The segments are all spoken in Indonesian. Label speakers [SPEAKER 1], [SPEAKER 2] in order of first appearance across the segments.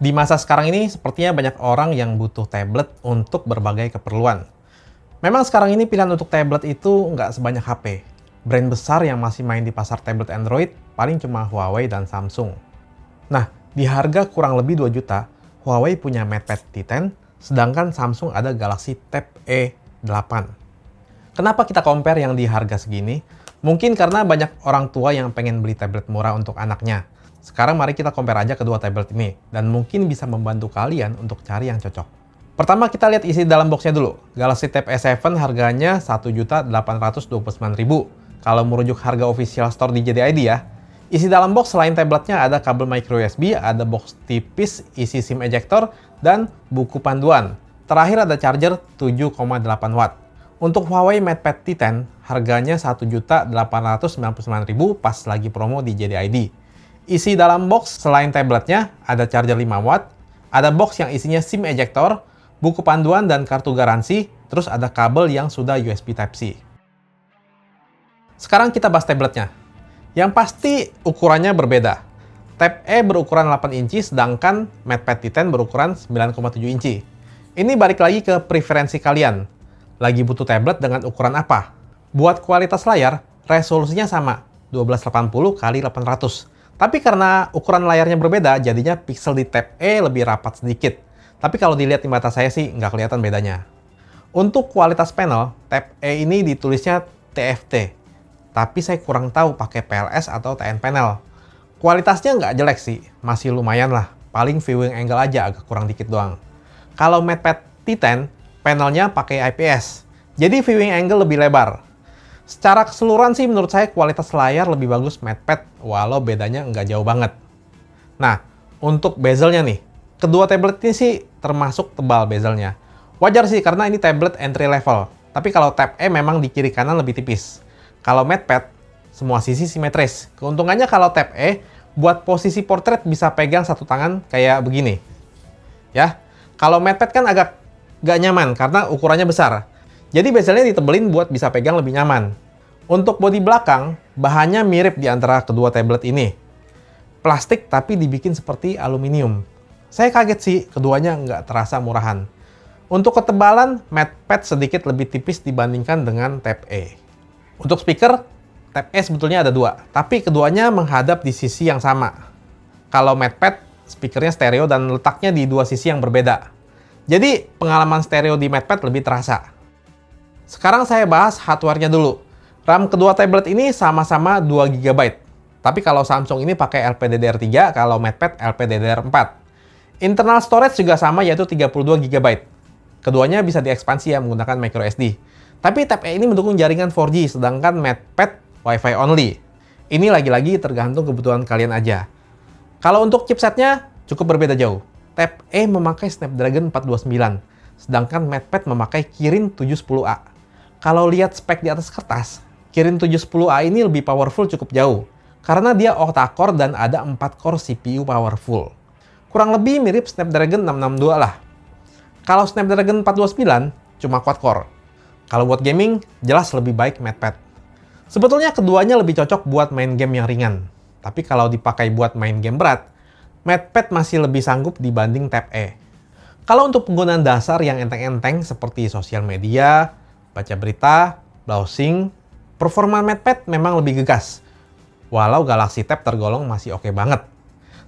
[SPEAKER 1] Di masa sekarang ini, sepertinya banyak orang yang butuh tablet untuk berbagai keperluan. Memang sekarang ini pilihan untuk tablet itu nggak sebanyak HP. Brand besar yang masih main di pasar tablet Android paling cuma Huawei dan Samsung. Nah, di harga kurang lebih 2 juta, Huawei punya MatePad T10, sedangkan Samsung ada Galaxy Tab E8. Kenapa kita compare yang di harga segini? Mungkin karena banyak orang tua yang pengen beli tablet murah untuk anaknya. Sekarang mari kita compare aja kedua tablet ini, dan mungkin bisa membantu kalian untuk cari yang cocok. Pertama kita lihat isi dalam boxnya dulu. Galaxy Tab S7 harganya Rp1.829.000. Kalau merujuk harga official store di JDID ya. Isi dalam box selain tabletnya ada kabel micro USB, ada box tipis isi SIM ejector, dan buku panduan. Terakhir ada charger 7,8 watt. Untuk Huawei MatePad T10, harganya Rp1.899.000 pas lagi promo di JDID. Isi dalam box selain tabletnya ada charger 5 watt, ada box yang isinya SIM ejector, buku panduan dan kartu garansi, terus ada kabel yang sudah USB Type-C. Sekarang kita bahas tabletnya. Yang pasti ukurannya berbeda. Tab E berukuran 8 inci, sedangkan MatePad T10 berukuran 9,7 inci. Ini balik lagi ke preferensi kalian. Lagi butuh tablet dengan ukuran apa? Buat kualitas layar, resolusinya sama, 1280x800. Tapi karena ukuran layarnya berbeda, jadinya pixel di Tab E lebih rapat sedikit. Tapi kalau dilihat di mata saya sih, nggak kelihatan bedanya. Untuk kualitas panel, Tab E ini ditulisnya TFT. Tapi saya kurang tahu pakai PLS atau TN panel. Kualitasnya nggak jelek sih, masih lumayan lah. Paling viewing angle aja agak kurang dikit doang. Kalau MatePad T10, panelnya pakai IPS. Jadi viewing angle lebih lebar. Secara keseluruhan sih menurut saya kualitas layar lebih bagus MatePad, walau bedanya nggak jauh banget. Nah, untuk bezelnya nih, kedua tablet ini sih termasuk tebal bezelnya. Wajar sih karena ini tablet entry level. Tapi kalau Tab E memang di kiri kanan lebih tipis. Kalau MatePad, semua sisi simetris. Keuntungannya kalau Tab E, buat posisi portrait bisa pegang satu tangan kayak begini. Ya, kalau MatePad kan agak gak nyaman karena ukurannya besar. Jadi bezelnya ditebelin buat bisa pegang lebih nyaman. Untuk bodi belakang, bahannya mirip di antara kedua tablet ini. Plastik tapi dibikin seperti aluminium. Saya kaget sih, keduanya nggak terasa murahan. Untuk ketebalan, MatePad sedikit lebih tipis dibandingkan dengan Tab E. Untuk speaker, Tab E sebetulnya ada dua, tapi keduanya menghadap di sisi yang sama. Kalau MatePad, speakernya stereo dan letaknya di dua sisi yang berbeda. Jadi, pengalaman stereo di MatePad lebih terasa. Sekarang saya bahas hardware-nya dulu. RAM kedua tablet ini sama-sama 2 GB. Tapi kalau Samsung ini pakai LPDDR3, kalau MatePad LPDDR4. Internal storage juga sama, yaitu 32 GB. Keduanya bisa diekspansi ya menggunakan microSD. Tapi Tab E ini mendukung jaringan 4G, sedangkan MatePad Wi-Fi only. Ini lagi-lagi tergantung kebutuhan kalian aja. Kalau untuk chipsetnya, cukup berbeda jauh. Tab E memakai Snapdragon 429, sedangkan MatePad memakai Kirin 710A. Kalau lihat spek di atas kertas, Kirin 710A ini lebih powerful cukup jauh, karena dia octa-core dan ada 4 core CPU powerful. Kurang lebih mirip Snapdragon 662 lah. Kalau Snapdragon 429, cuma quad-core. Kalau buat gaming, jelas lebih baik MatePad. Sebetulnya keduanya lebih cocok buat main game yang ringan. Tapi kalau dipakai buat main game berat, MatePad masih lebih sanggup dibanding Tab E. Kalau untuk penggunaan dasar yang enteng-enteng seperti sosial media, baca berita, browsing, performa MatePad memang lebih gegas. Walau Galaxy Tab tergolong masih oke banget.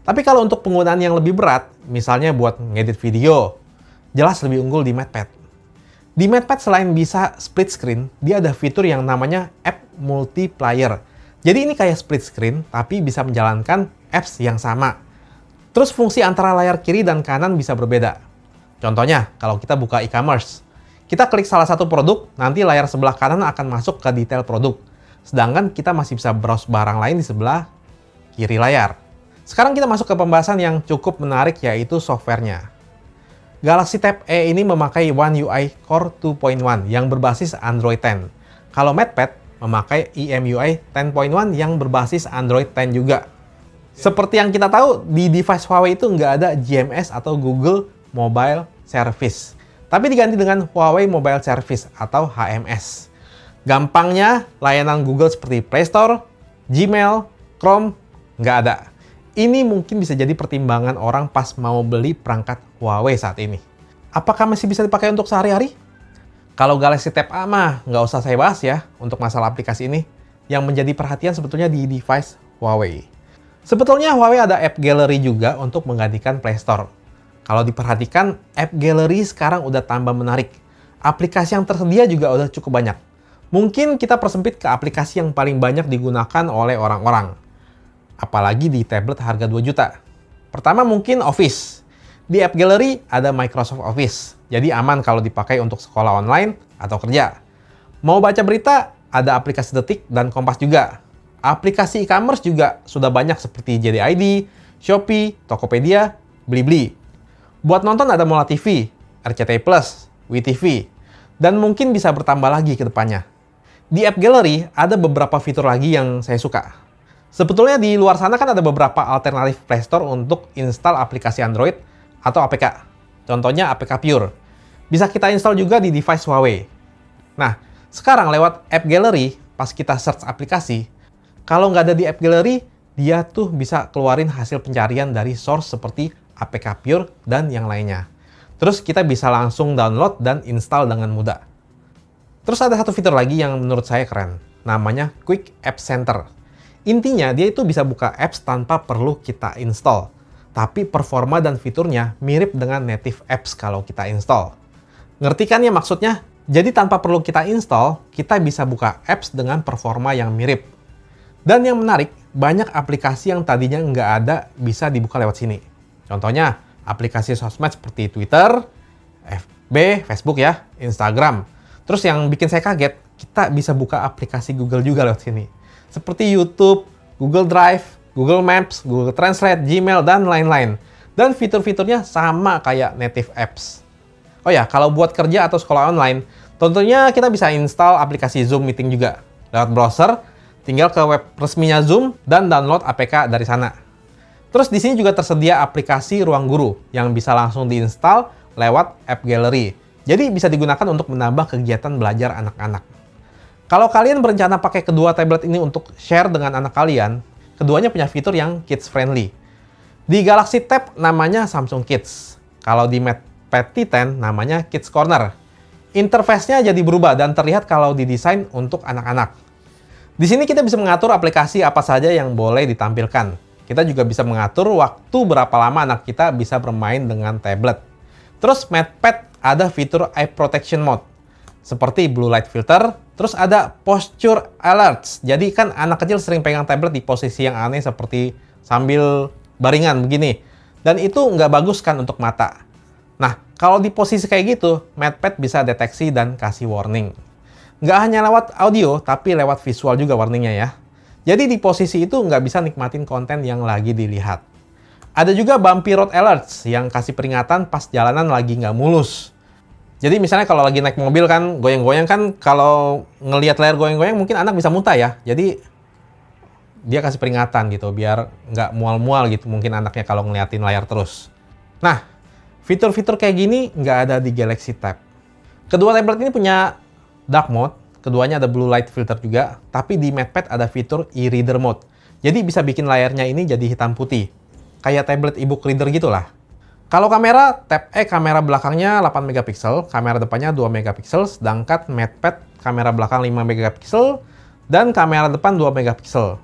[SPEAKER 1] Tapi kalau untuk penggunaan yang lebih berat, misalnya buat ngedit video, jelas lebih unggul di MatePad. Di MatePad selain bisa split screen, dia ada fitur yang namanya App Multiplier. Jadi ini kayak split screen, tapi bisa menjalankan apps yang sama. Terus fungsi antara layar kiri dan kanan bisa berbeda. Contohnya, kalau kita buka e-commerce, kita klik salah satu produk, nanti layar sebelah kanan akan masuk ke detail produk. Sedangkan kita masih bisa browse barang lain di sebelah kiri layar. Sekarang kita masuk ke pembahasan yang cukup menarik, yaitu softwarenya. Galaxy Tab E ini memakai One UI Core 2.1 yang berbasis Android 10. Kalau MatePad memakai EMUI 10.1 yang berbasis Android 10 juga. Seperti yang kita tahu, di device Huawei itu nggak ada GMS atau Google Mobile Service. Tapi diganti dengan Huawei Mobile Service atau HMS. Gampangnya, layanan Google seperti Play Store, Gmail, Chrome, nggak ada. Ini mungkin bisa jadi pertimbangan orang pas mau beli perangkat Huawei saat ini. Apakah masih bisa dipakai untuk sehari-hari? Kalau Galaxy Tab A mah nggak usah saya bahas ya untuk masalah aplikasi ini. Yang menjadi perhatian sebetulnya di device Huawei. Sebetulnya Huawei ada App Gallery juga untuk menggantikan Play Store. Kalau diperhatikan, App Gallery sekarang udah tambah menarik. Aplikasi yang tersedia juga udah cukup banyak. Mungkin kita persempit ke aplikasi yang paling banyak digunakan oleh orang-orang. Apalagi di tablet harga 2 juta. Pertama mungkin Office. Di App Gallery ada Microsoft Office. Jadi aman kalau dipakai untuk sekolah online atau kerja. Mau baca berita, ada aplikasi Detik dan Kompas juga. Aplikasi e-commerce juga sudah banyak seperti JDID, Shopee, Tokopedia, Blibli. Buat nonton ada Mola TV, RCTI Plus, WeTV, dan mungkin bisa bertambah lagi ke depannya. Di App Gallery ada beberapa fitur lagi yang saya suka. Sebetulnya di luar sana kan ada beberapa alternatif Play Store untuk install aplikasi Android atau APK. Contohnya APK Pure. Bisa kita install juga di device Huawei. Nah, sekarang lewat App Gallery, pas kita search aplikasi, kalau nggak ada di App Gallery, dia tuh bisa keluarin hasil pencarian dari source seperti APK Pure dan yang lainnya. Terus kita bisa langsung download dan install dengan mudah. Terus ada satu fitur lagi yang menurut saya keren, namanya Quick App Center. Intinya dia itu bisa buka apps tanpa perlu kita install. Tapi performa dan fiturnya mirip dengan native apps kalau kita install. Ngerti kan ya maksudnya? Jadi tanpa perlu kita install, kita bisa buka apps dengan performa yang mirip. Dan yang menarik, banyak aplikasi yang tadinya nggak ada bisa dibuka lewat sini. Contohnya, aplikasi sosmed seperti Twitter, FB, Facebook ya, Instagram. Terus yang bikin saya kaget, kita bisa buka aplikasi Google juga lewat sini. Seperti YouTube, Google Drive, Google Maps, Google Translate, Gmail, dan lain-lain. Dan fitur-fiturnya sama kayak native apps. Oh ya, kalau buat kerja atau sekolah online, tentunya kita bisa install aplikasi Zoom Meeting juga. Lewat browser, tinggal ke web resminya Zoom dan download APK dari sana. Terus di sini juga tersedia aplikasi Ruang Guru yang bisa langsung diinstal lewat App Gallery. Jadi bisa digunakan untuk menambah kegiatan belajar anak-anak. Kalau kalian berencana pakai kedua tablet ini untuk share dengan anak kalian, keduanya punya fitur yang kids friendly. Di Galaxy Tab namanya Samsung Kids. Kalau di MatePad T10 namanya Kids Corner. Interface-nya jadi berubah dan terlihat kalau didesain untuk anak-anak. Di sini kita bisa mengatur aplikasi apa saja yang boleh ditampilkan. Kita juga bisa mengatur waktu berapa lama anak kita bisa bermain dengan tablet. Terus MatePad ada fitur Eye Protection Mode, seperti Blue Light Filter. Terus ada Posture Alerts. Jadi kan anak kecil sering pegang tablet di posisi yang aneh seperti sambil baringan begini. Dan itu nggak bagus kan untuk mata. Nah, kalau di posisi kayak gitu, MatePad bisa deteksi dan kasih warning. Nggak hanya lewat audio, tapi lewat visual juga warningnya ya. Jadi di posisi itu nggak bisa nikmatin konten yang lagi dilihat. Ada juga Bumpy Road Alerts yang kasih peringatan pas jalanan lagi nggak mulus. Jadi misalnya kalau lagi naik mobil kan, goyang-goyang kan, kalau ngelihat layar goyang-goyang mungkin anak bisa muntah ya. Jadi dia kasih peringatan gitu, biar nggak mual-mual gitu mungkin anaknya kalau ngeliatin layar terus. Nah, fitur-fitur kayak gini nggak ada di Galaxy Tab. Kedua tablet ini punya dark mode, keduanya ada blue light filter juga, tapi di MatePad ada fitur e-reader mode. Jadi bisa bikin layarnya ini jadi hitam putih. Kayak tablet e-book reader gitulah. Kalau kamera, Tab E kamera belakangnya 8 megapiksel, kamera depannya 2 megapiksel, sedangkan MatePad kamera belakang 5 megapiksel, dan kamera depan 2 megapiksel.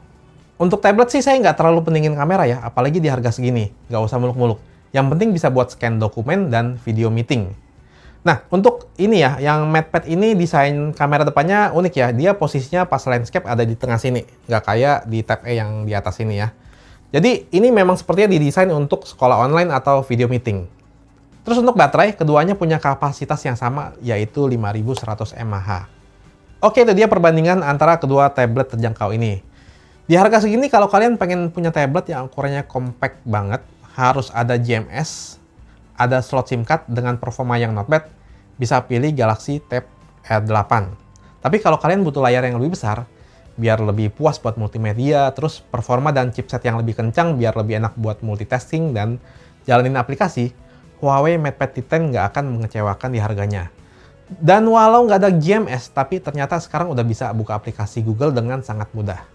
[SPEAKER 1] Untuk tablet sih saya nggak terlalu pentingin kamera ya, apalagi di harga segini. Nggak usah muluk-muluk. Yang penting bisa buat scan dokumen dan video meeting. Nah, untuk ini ya, yang MatePad ini desain kamera depannya unik ya. Dia posisinya pas landscape ada di tengah sini. Nggak kayak di Tab E yang di atas ini ya. Jadi ini memang sepertinya didesain untuk sekolah online atau video meeting. Terus untuk baterai, keduanya punya kapasitas yang sama, yaitu 5100 mAh. Oke, itu dia perbandingan antara kedua tablet terjangkau ini. Di harga segini, kalau kalian pengen punya tablet yang ukurannya compact banget, harus ada GMS, ada slot SIM card dengan performa yang not bad, bisa pilih Galaxy Tab R8. Tapi kalau kalian butuh layar yang lebih besar, biar lebih puas buat multimedia, terus performa dan chipset yang lebih kencang biar lebih enak buat multitasking dan jalanin aplikasi, Huawei MatePad T10 nggak akan mengecewakan di harganya. Dan walau nggak ada GMS, tapi ternyata sekarang udah bisa buka aplikasi Google dengan sangat mudah.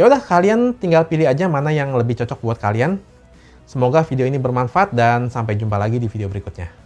[SPEAKER 1] Ya udah, kalian tinggal pilih aja mana yang lebih cocok buat kalian. Semoga video ini bermanfaat dan sampai jumpa lagi di video berikutnya.